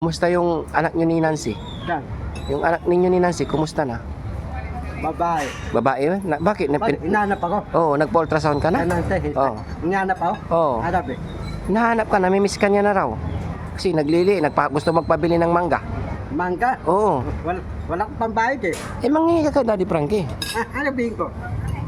Kumusta yung anak niyo ni Nancy? Yan. Yung anak ninyo ni Nancy, kumusta na? Babae. Babae? Bakit? Bakit? Inaanap ako. Oo, nagpa-ultrasound ka na? Oo. Inaanap ako? Oo. Hanap eh. Nahanap ka, namimiss ka niya na raw. Kasi gusto magpabili ng mangga. Mangga? Oo. Wala akong pambayad eh. Manghihingi ka kay Daddy Frankie. Ano bihin ko?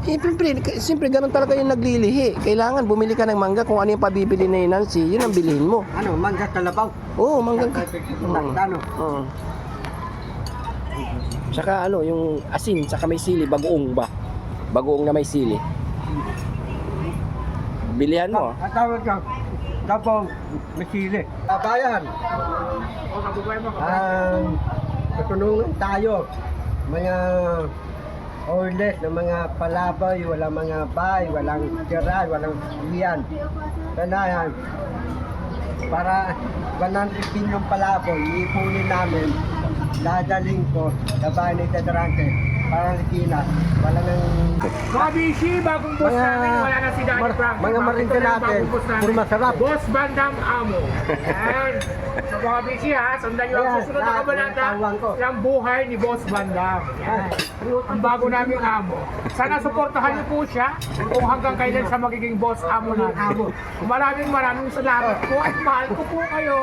Siyempre, ganun talaga yung naglilihi. Kailangan bumili ka ng mangga kung ano yung pabibili ni Nancy, yun ang bilhin mo. Ano? Mangga kalabaw? Oo, mangga. Ano? Oo. Saka yung asin, saka may sili, bagoong ba? Bagoong na may sili. Bilihan mo. Ang tawag ka. Dabong masili. Babayan. Katulungan tayo. Mga orles ng mga palabay, walang mga bay, walang tiray, walang iyan. Kanayan. Para 100 yung palaboy, iipunin namin. Dadaling ko sa bahay ni Tetrante para Likinas. Wala nang... Mga bishi, bagong boss namin, wala na si Daddy Frank. Mga marinda natin, puro masarap. Boss Bandam Amo. Yan. So mga bishi ha, sundan nyo ang Yan, susunod na lahat kabanata ng tawang ko. ng buhay ni Boss Bandam. Yan. Ang bago naming amo. Sana suportahan niyo po siya kung hanggang kailan siya magiging boss amo natin. Maraming salamat po at mahal ko po kayo.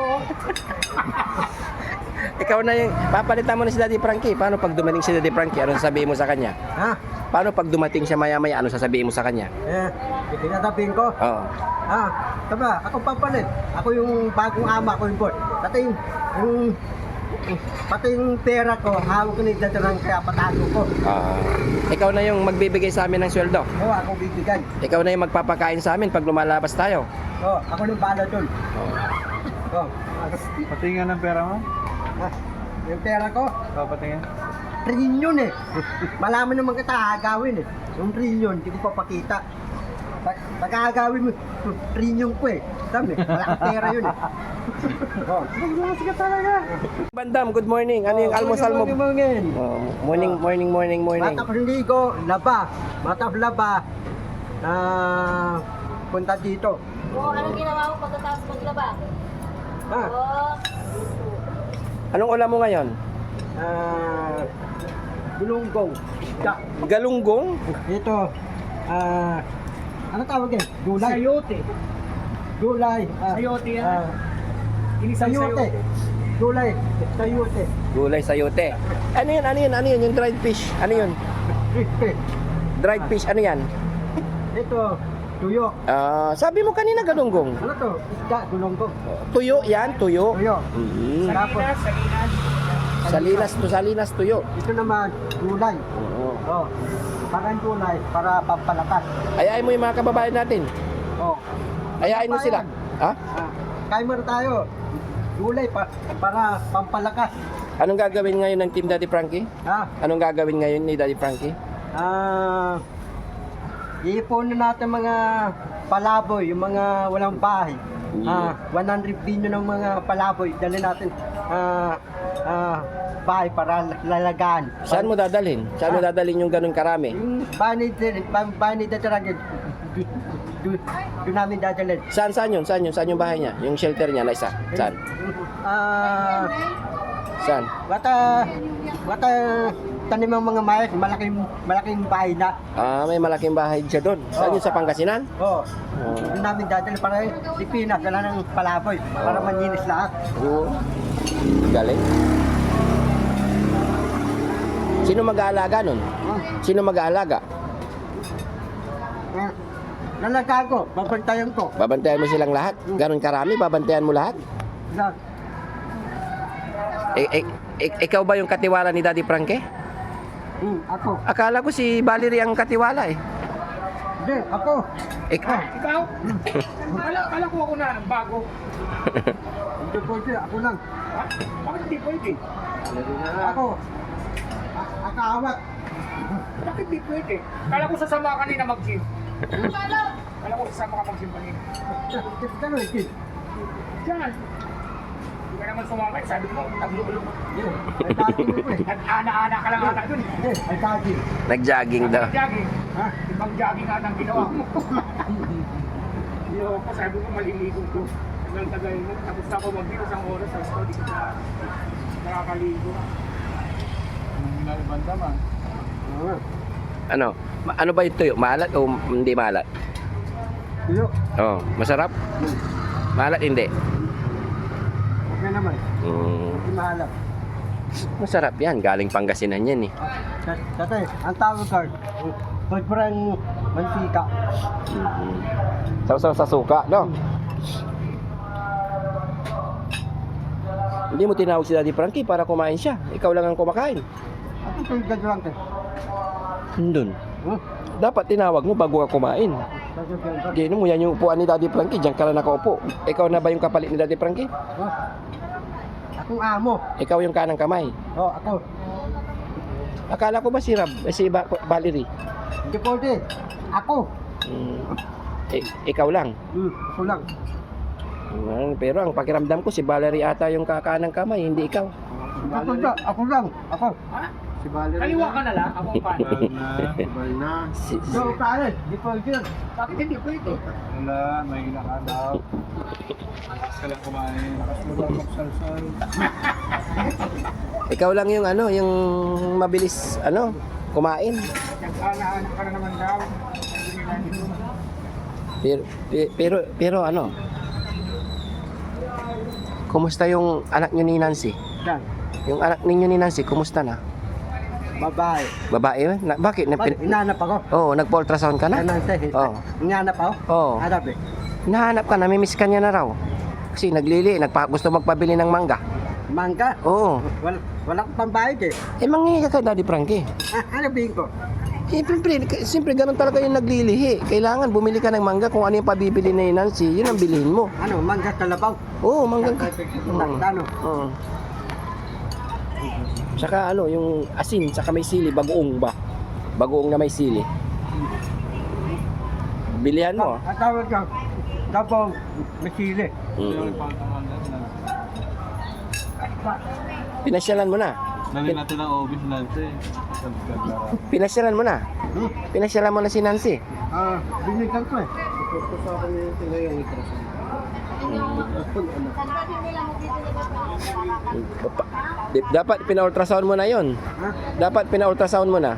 Ikaw na yung, papalitan mo na si Daddy Frankie. Paano pag dumating si Daddy Frankie, ano sasabihin mo sa kanya? Ha? Paano pag dumating siya maya-maya, ano sasabihin mo sa kanya? Itinatapin ko. Oo. Tama, ako papalit. Ako yung bagong ama, ako yung boss. Pati yung pera ko, hawak ko ni Dadarang kaya patago ko. Ikaw na yung magbibigay sa amin ng sweldo. Oo, ako bibigay. Ikaw na yung magpapakain sa amin pag lumalabas tayo. Oo, ako yung bala dun. Oo. Patingin ng pera mo? Yung pera ko, Patingin? trillion eh. Malaman naman kita agawin eh. Yung trillion, hindi ko papakita. Pag agawin mo, trillion ko eh. Dami, malaking pera yun eh. Oh. Sige talaga. Bandam, good morning. Ano yung almusal mo? Morning. Matapos ligo, laba. Matapos laba, punta dito. Anong ginawa mo pagkatapos maglaba? Ha? Anong ulam mo ngayon? Gulunggong. Isda. Galunggong? Ito, ano tawag yan? Gulay. Sayote. Gulay. Sayote yan. Inisang Sayote. sayote. Gulay. Sayote. Gulay sayote. Ano yun? Yung dried fish. Ano yun? Crispy. Dried fish, ano yan? Ito, tuyo. Sabi mo kanina galunggong. Ano to? Isda, gulunggong. Tuyo yan, tuyo. Tuyo. Tapos, Salinas, tuyo. ito naman, gulay. Oo. Oh. Parang gulay para pampalakas. Ayain mo yung mga kababayan natin. Oh. Ayain mo sila. Ha? Kain mo na tayo. Gulay para pampalakas. Anong gagawin ngayon ng Team Daddy Frankie? Ha? Anong gagawin ngayon ni Daddy Frankie? Iipunin natin mga palaboy, yung mga walang bahay. 100 billion ng mga palaboy. Dali natin bahay para lalagaan. Saan mo dadalhin? Saan mo dadalhin yung ganun karami? Yung bahay ni Dadarang, doon namin dadalhin. Saan yun? Saan yung bahay niya? Yung shelter niya na isa? Saan? Saan? Wata tanim ng mga mayas, malaking bahay na. May malaking bahay siya doon. Saan yun, sa Pangasinan? Oo. Doon namin dadalhin para di Pinas, wala ng palaboy, para maninis lahat. Oo. Galing. Sino mag-aalaga nun? Sino mag-aalaga? Nalagaan ko, babantayan ko. Babantayan mo silang lahat? Ganun karami? Babantayan mo lahat? Lahat. Ikaw ba yung katiwala ni Daddy Frankie? Ako. Akala ko si Valerie ang katiwala eh. Hindi, ako. Ikaw? Kala ko ako na bago. Hindi pwede, ako lang. Bakit hindi pwede? Ako. Akawat. Bakit hindi pwede? Kala ko sasama ka kanina mag-gym. Kala ko sasama ka mag-gym kanina. Gano'n, kid. Diyan. Hindi ka naman sumama. Sabi mo, taglulo. May dati mo eh. Nag-ana-ana ka lang ata dun. May dati. Nag-jogging daw. Jogging. Ha? Ibang jogging ata ang ginawa mo. Yo, sabi ko maliligo ko. tagal mo. Tapos ako mag-dito isang oras. Tapos ako di ko na nakakaligo. Anong ginalibanda man? Oo. Ano? Ano ba yung tuyo? Maalat o hindi maalat? Tuyo. Oh, masarap? Maalat hindi. Okay naman. Hindi mahalap. Masarap yan. Galing Pangasinan yan eh. Tatay, ang tawag card. Sobrang mantika. Sausaw sa suka, no? Hindi mo tinawag si Daddy Frankie para kumain siya. Ikaw lang ang kumakain. Ako tulad ka lang tayo. Doon. Huh? Dapat tinawag mo bago ka kumain. Gino mo, yan yung upuan ni Daddy Frankie. Diyan ka lang nakaupo. Ikaw na ba yung kapalit ni Daddy Frankie? Akong amo. Ikaw yung kanang kamay. Oh, ako. Akala ko ba si Valerie? Hindi pwede. Ako. Ikaw lang. Ako lang. Pero ang pakiramdam ko si Valerie ata yung kakanang kamay, hindi ikaw. Ako lang. Ako lang. Ako. Si Valerie. Kaliwa ka na lang. Ako ang paano. Bal na. So, kaya. Hindi pwede. Bakit hindi pwede? Wala, may nakadaw. Lakas ka lang kumain. Lakas mo lang magsalsal. Ikaw lang yung yung mabilis kumain. Nag-aanahan ka na naman daw. Pero kumusta yung anak niyo ni Nancy? Yan. Yung anak ninyo ni Nancy, kumusta na? Babae. Babae? Bakit? Inanap ako. Oo, nagpa-ultrasound ka na? Oo. Inanap ako. Oo. Hanap eh. Nahanap ka, namimiss ka niya na raw. Kasi gusto magpabili ng mangga. Mangga. Oo. Wala akong pambayad eh. Manghingi ka kay Daddy Frankie. Ano bihin ko? Siyempre, ganun talaga yung naglilihi. Kailangan bumili ka ng mangga kung ano yung pabibili ni Nancy, yun ang bilhin mo. Ano, mangga kalabaw. Oo, mangga. Ano? Oo. Saka yung asin, saka may sili, bagoong ba? Bagoong na may sili. Bilihan mo. Ang tawag ko, dabaw, masili. Pinasyalan mo na. Nalin natin ang obis Nancy. Pinasyalan mo na. Pinasyalan mo na si Nancy. Binigyan ko eh. Dapat pina-ultrasound mo na yon. Dapat pina-ultrasound mo na.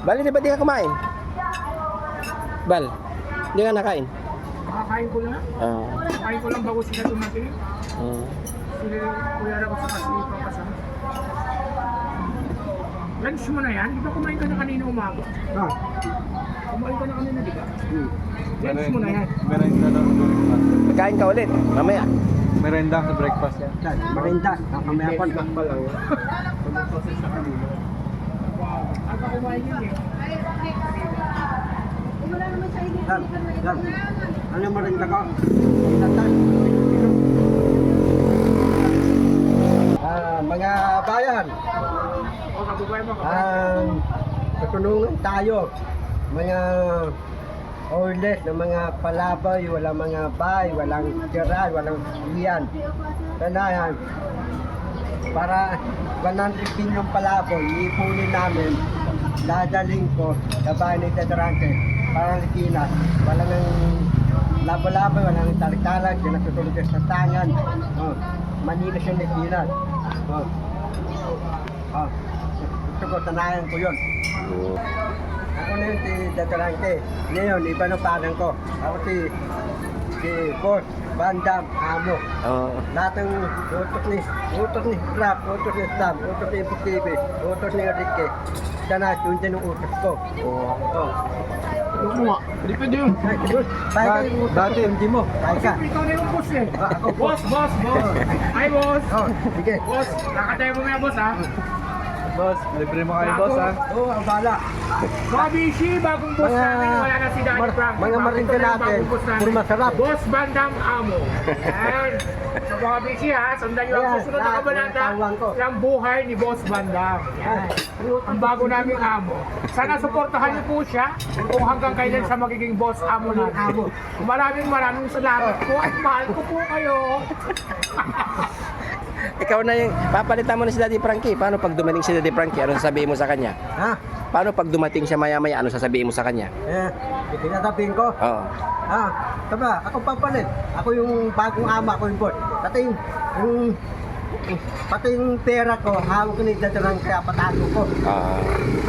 Bali, di ba di ka kumain? Bal, di ka nakain? Makakain ko lang. Kakain ko lang bago sila dumating. Sila kuya na ko sa kasipang kasama. Lunch mo na yan? Di ba kumain ka na kanina umaga? Kumain ka na kanina, di ba? Lunch mo na yan. Merenda daw. Magkain ka ulit, mamaya. Merenda sa breakfast yan. Marinda, mamaya pa. Ang pa kumain yun eh. Yan. Ano marinda ko? Tatay. Mga bayan, O, kabubuhay mo ka. patulungan tayo. Mga orles na mga palabay, walang mga bay, walang tiray, walang iyan. Kanayan, para 100 bilyong palaboy, iipunin namin, dadaling ko sa bahay ng Tetrante, para Likinas, walang labo-labo, walang taliktalag, pinatutulog sa tangan, Manila siya Likinas. Gusto ko, tanayan ko yun. Ako na yun si Tetrante. Ngayon, iba ng panang ko. Ako si Boss Bandam Amo. Lahat ng utos ni Rap, utos ni Sam, utos ni PTV, utos ni Enrique. Sana, yun din ang utos ko. Ano mo nga? Hindi pwede yun. Tayo yung utos ko, hindi mo. Tayo ka. Ikaw na yung boss eh. Ako, Boss. Hi, boss. Sige. Boss, nakatayo mo na boss ha. Boss, libre mo kayo boss ha. Oo, ang bala. Mga bishi, bagong boss namin. Wala na si Daddy Frank. Mga marinda Ito na yung natin, bagong boss namin. puro masarap. Boss Bandam Amo. Yan. So mga bishi ha, sundan nyo ang Ayan, susunod na lahat kabanata ng tawag ko. ng buhay ni Boss Bandam. Yan. Ang bago naming amo. Sana suportahan niyo po siya kung hanggang kailan siya magiging boss amo namin. Maraming salamat po at mahal ko po kayo. Ikaw na yung papalitan mo na si Daddy Frankie. Paano pag dumating si Daddy Frankie? Ano sasabihin mo sa kanya? Ha? Paano pag dumating siya maya-maya? Ano sasabihin mo sa kanya? Itinatabihin ko. Oo. Tama, ako papalit. Ako yung bagong ama, ako yung boss. Pati yung pera ko, hawak ko na idadarang kaya patago ko.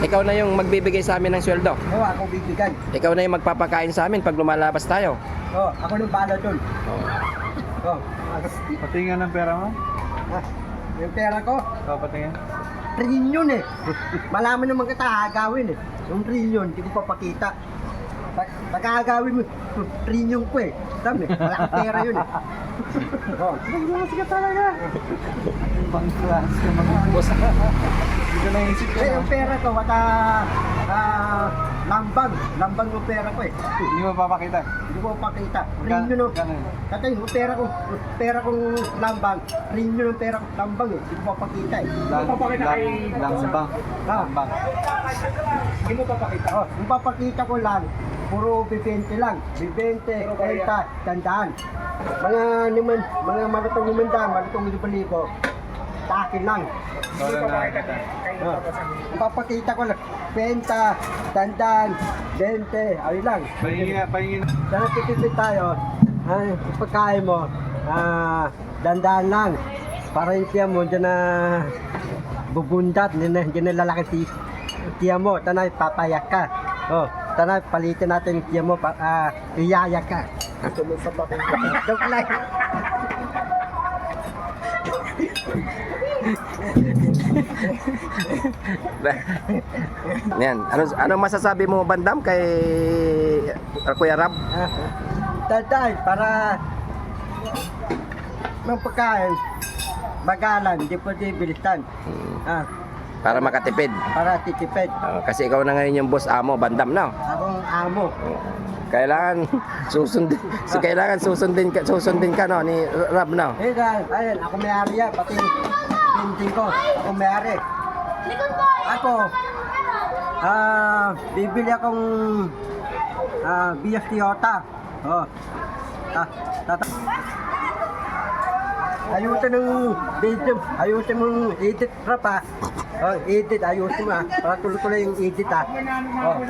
Ikaw na yung magbibigay sa amin ng sweldo. Oo, ako bibigyan. Ikaw na yung magpapakain sa amin pag lumalabas tayo. Oo, ako nang bala dun. Oo. Patingin ng pera mo? Yung pera ko, Patingin. trillion eh. Malaman naman kita agawin eh. Yung trillion, hindi ko papakita. Pag agawin mo, trillion ko eh. Sabi, malaking pera yun eh. Oh. Mas ka talaga. Ibang class ka mga boss. Hindi ko naisip Eh, yung pera ko, lambang yung pera ko eh. Hindi mo papakita. Hindi ko papakita. Trillion yung Tatay, yung pera kong lambang, trillion yung pera kong lambang eh. Hindi ko papakita eh. Lambang. Lambang. Hindi mo papakita. Oh, yung papakita ko lang, puro 20 lang. 20, 30, tandaan. Mga malatong limandaan, malatong libo-libo. Sa akin lang. Hindi mo papakita. Kayo Oh. papasabihin. Papakita ko lang, 20, tandaan, 20, ayun lang. Pahingin. Sana titipid tayo, pagkain mo, dandaan lang. Para yung tiyan mo, dyan na bubundat, dyan na lalaki tiyan mo, tanay papayak ka. Oh, tanay palitin natin yung tiyan mo, iyayak ka. Joke lang. Yan. Ano masasabi mo, Bandam, kay Kuya Rab? Tandaan, para ng pagkain, bagalan, hindi pwede bilisan. Para makatipid. Para titipid. Kasi ikaw na ngayon yung boss amo, Bandam na. Akong amo. Kailangan susundin ka no ni Rab na. Eh, ayun, ako may-ari yan, pati pinting ko, ako may-ari. Ako, bibili akong Bias Toyota. Oh, ayusin ng video, ayusin mong edit rap ha. Oh, edit, ayusin mo ha. Para tuloy-tuloy yung edit ha. Oh.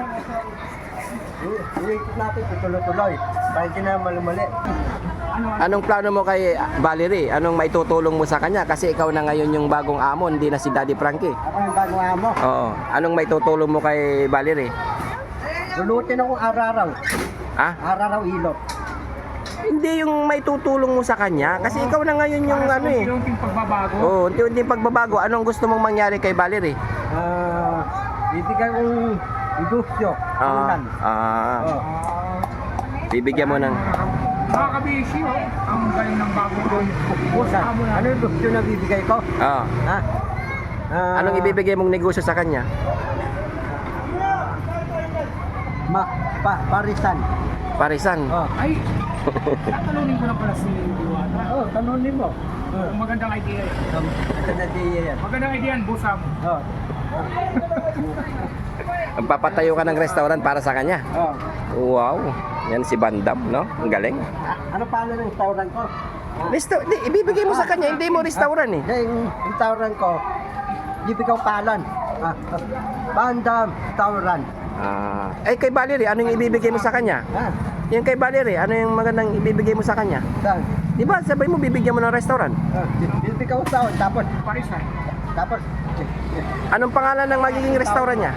I-edit natin, tuloy-tuloy. Para hindi na mali-mali. Anong plano mo kay Valerie? Anong maitutulong mo sa kanya? Kasi ikaw na ngayon yung bagong amo, hindi na si Daddy Frankie. Ako yung bagong amo. Oo. Anong maitutulong mo kay Valerie? Lulutin akong araw-araw. Ha? Araw-araw ilot. Hindi yung maitutulong mo sa kanya. Kasi ikaw na ngayon yung ano eh. Unti-unting pagbabago. Oo, unti-unti pagbabago. Anong gusto mong mangyari kay Valerie? Bibigyan kong industyo. Ulan. Oh. Bibigyan mo ng... Mga kabisi, ang galing ng bagong boss amo na. Ano yung industyo na bibigay ko? Oo. Ha? Anong ibibigay mong negosyo sa kanya? Parisan. Parisan. Oh. Ay, tatanungin ko na pala si Diwata. Oh, tanongin mo. Kung magandang idea yan. Ito na di yan. Magandang idea yan, boss amo. Oh. Magpapatayo ka ng restaurant para sa kanya. Oh. Wow. Yan si Bandam, no? Ang galing. Ano pala ng restaurant ko? Ibibigay mo sa kanya, hindi mo restaurant eh. Yung restaurant ko, bibigyan ko palan. Bandam restaurant. Kay Valerie, ano yung ibibigay mo sa kanya? Yung kay Valerie, ano yung magandang ibibigay mo sa kanya? Saan? Di ba, sabay mo bibigyan mo ng restaurant? Bibigyan ko sa tapos Parisan. Anong pangalan ng magiging restaurant niya?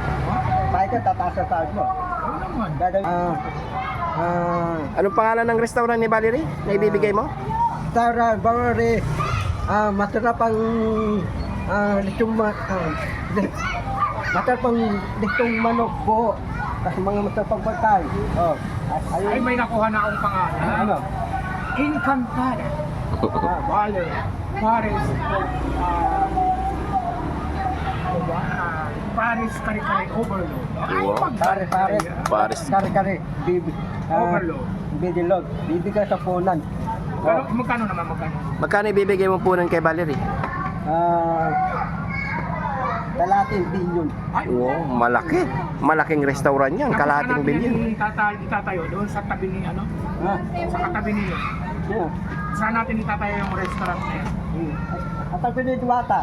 Bakit ka tataas sa sahod mo? Oo naman. Anong pangalan ng restaurant ni Valerie na ibibigay mo? Restaurant, Valerie, masarap ang litong masarap ang litong manok buo. Kasi mga masarap ang pagkain. Oh. Ay, may nakuha na akong pangalan. Ano? Encantada. Valer. Paris. Paris Kare-Kare Overload. Ay, Wow. Paris. Kare-kare. Overload. Bidilog. Bibigay sa punan. Magkano naman, magkano? Magkano ibibigay mo po nun kay Valerie? Kalating bilyon. Ay, Wow, malaki. Malaking restaurant yan, kalahating bilyon. Itatayo doon sa tabi ni ano? Ha? Sa katabi niyo. Yeah. Saan natin itatayo yung restaurant na yan? At ang pinituwata.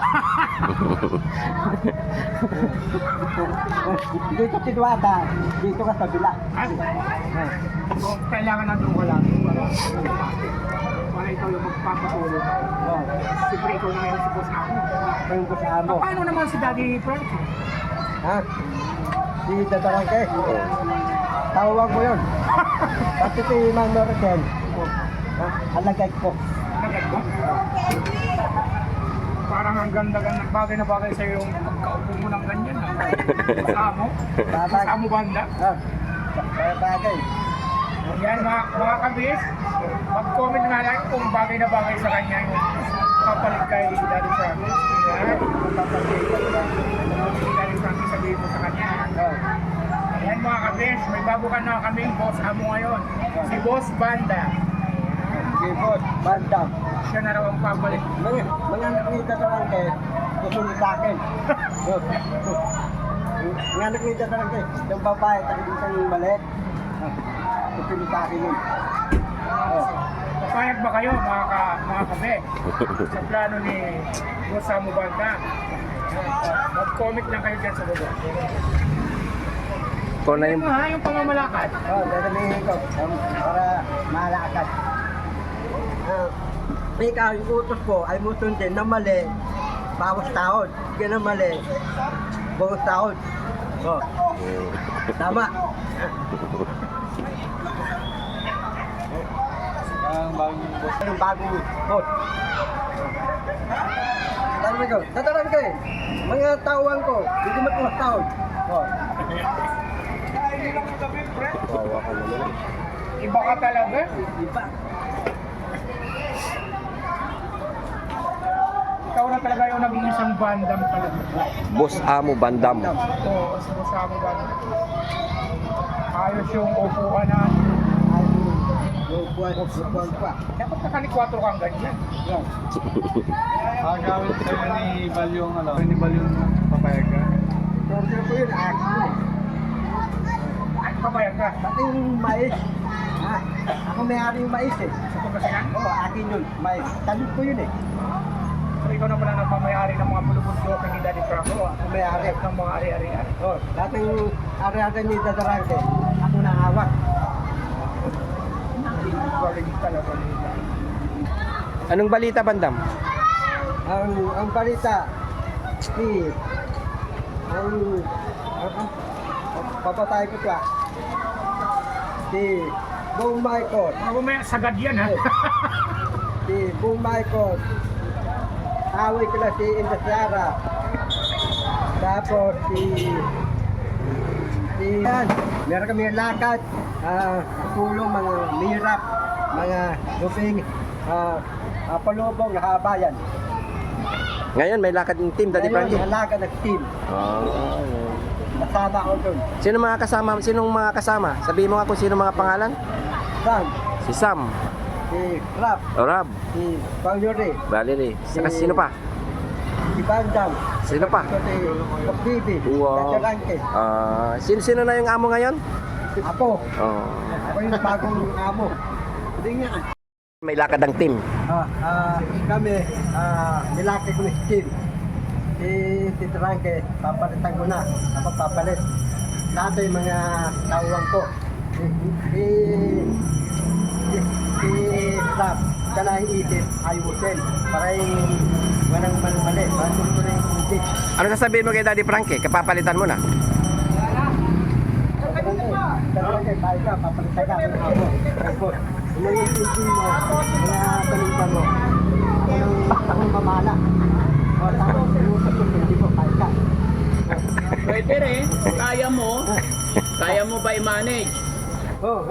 Dito pinituwata, dito ka sa bila. Ay, so, kailangan nandun ka lang para ikaw yung magpapatulog. Oh, Siyempre ikaw na ngayon si Boss Amo. ayun ko sa amo. Paano naman si Daddy Frankie? Ha? Si Dadarangke. Tawag mo yun. Pati si Mang Norten. Alagay ko. Nagad ba? Parang ang ganda-ganda, bagay na bagay sa'yo yung pagkaupo mo ng ganyan. Boss Amo? Boss Amo banda? Bagay. Yan mga kabis, mag-comment nga lang kung bagay na bagay sa kanya yung kapalit kay Daddy Frankie. Yan, papalit kay Daddy Frankie sabihin mo sa kanya. Ayan mga kabis, may bago ka na kaming Boss Amo ngayon. Si Boss Banda. Gibot. Bandam. Siya na raw ang papalit. Mga anak ni Dadarangke, susunod sa akin. Mga anak ni Dadarangke, yung babae, isang maliit. Susunod sa akin yun. Papayag ba kayo mga kabe sa plano ni Boss Amo Banda? Mag-comment lang kayo dyan sa baba. Ikaw na yung... Yung pamamalakad. Dadamihin ko para malakad. Ikaw, yung utos ko ay mo sundin na mali, bawas taon. Yan na mali, bawas taon. Oh. Tama. Ang bagong boss. Yung bagong host. Tatarami ko eh. Mga tauhan ko, hindi matuwas taon. Oh. Iba ka talaga. Iba. Ikaw na talaga yung naging isang bandam talaga. Boss Amo Bandam. Oo, si Boss Amo Banda. Ayos yung upuan na. Buwan pa. Dapat nakalikwatro kang ganyan. Yan. Gawin sa'yo ni Balyong, ni Balyong papayag ka. Order ko yun, akin yun. Ay, pabayag ka. Pati yung mais. Ha? Ako may-ari yung mais eh. Sa pagkasinan. Oo, akin yun. Mais. Tanong ko yun eh. So, ikaw na pala nagmamayari ng mga bulubundok ni Daddy Franco. Ako may-ari. Ng mga ari-arian. Oh, lahat ng ari-ari ni Dadarangke, ako na hawak. Galing talaga nila. Anong balita, Bandam? Ang balita, papatay ko siya. Si Bong Michael. Ako may sagad yan ha. Si Bong Michael. Away ko na si Indasiara. Tapos yan, meron kami lakad, tulong mga mirap, mga luping, palubong, nakabayan. Ngayon may lakad ng team, Daddy Frankie. Ngayon, lakad ng team. Nasama ko doon. Sinong mga kasama? Sabihin mo nga kung sino mga pangalan? Sam, Si Sam, si Rap, Orab, si Pangyuri, Valerie. Saka sino pa? si Bandam, Sino pa? si Pagbibi, Wow. Dadarangke. Sino na yung amo ngayon? Ako, Oh. ako yung bagong amo. Hindi nga. May lakad ng team. Kami, nilaki ko ni Steve. Si Dadarangke, papalitan ko na. Ako papalit. Lahat yung mga tawang ko. Si Rap, ka na iisip, ayusin. Para yung walang mali. Para gusto na yung iisip. Ano sasabihin mo kay Daddy Frankie? Kapapalitan mo na. Dadarangke, tayo ka, papalitan ka ng amo. Tapos, yung iisip mo, mga talintan mo. Ako nang mamala. O, tapos, iusap ko, hindi mo, tayo ka. Pwede rin. Kaya mo ba i-manage? Oh,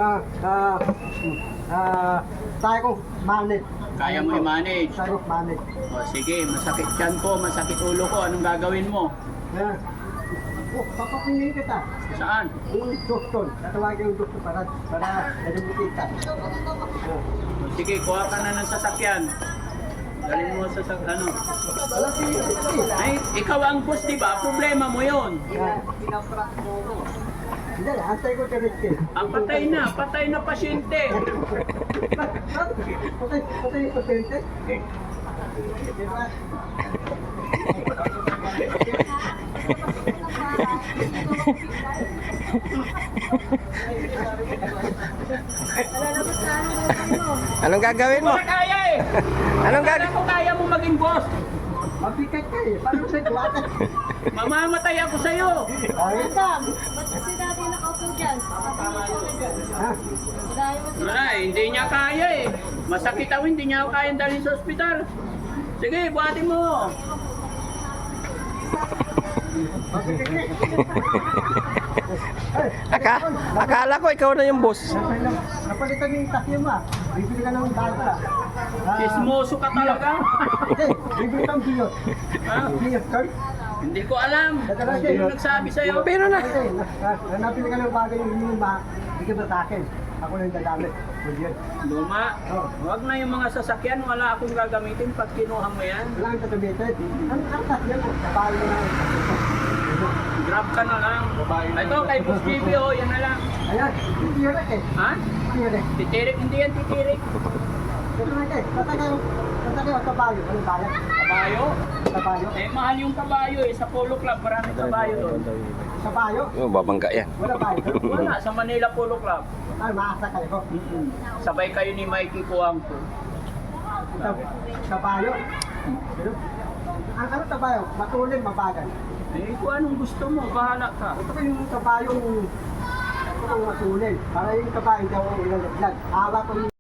tayo ko manage. Kaya mo i-manage. Tayo ko manage. O sige, masakit tiyan ko, masakit ulo ko. Anong gagawin mo? Papapiliin kita. Saan? Yung doktor. Tatawagin yung doktor para nalimutin ka. O sige, kuha ka na ng sasakyan. Dalhin mo sa ano. Wala si Ay, ikaw ang boss, di ba? Problema mo yon. Hindi, antay ko ka rin. Ang patay na pasyente. Patay yung pasyente. Anong gagawin mo? Wala kaya eh. Anong Kala gagawin? ko kaya mo maging boss. Mabigat ka eh. Paano sa duwatan? Mamamatay ako sa'yo. Ayun ka. Ba't kasi dati nakaupo dyan? Ha? Dahil mo Wala eh, hindi niya kaya eh. Masakit ako, hindi niya ako kaya dalhin sa ospital. Sige, buhatin mo. Akala ko ikaw na yung boss. Napalitan yung takyo mo ah. Bibili ka ng data. Chismoso ka talaga. Hindi, bibili kang biyot. Ha? Biyot card. Hindi ko alam. Sino nagsabi sa'yo? Pero na. Kasi, nabili ka ng bagay yung luma. Hindi ka ba sa akin? Ako na yung gagamit. Biyot. Luma, huwag na yung mga sasakyan, wala akong gagamitin pag kinuha mo yan. Wala kang tatamitin. Ang takyan ko. Kapalo na. Grab ka na lang. Ito, kay Boss JB, oh, yan na lang. Ayan. Titirik eh. Ha? Titirik. Titirik, hindi yan titirik. Ito na eh. Tatagaw. Kabayo. Anong bayan? Kabayo? Kabayo. Eh, mahal yung kabayo eh. Sa Polo Club, maraming kabayo doon. Kabayo. Oh, babangga yan. Wala bayo. Wala, sa Manila Polo Club. Ay, maasa kayo. Sabay kayo ni Mikey Kuangko. Kabayo. Ang ano kabayo? Matulin, mabagal. Eh, kung anong gusto mo, bahala ka. Ito ko yung kabayong matulin. Para yung kabayo daw ang ilalaglag. Awa ko yung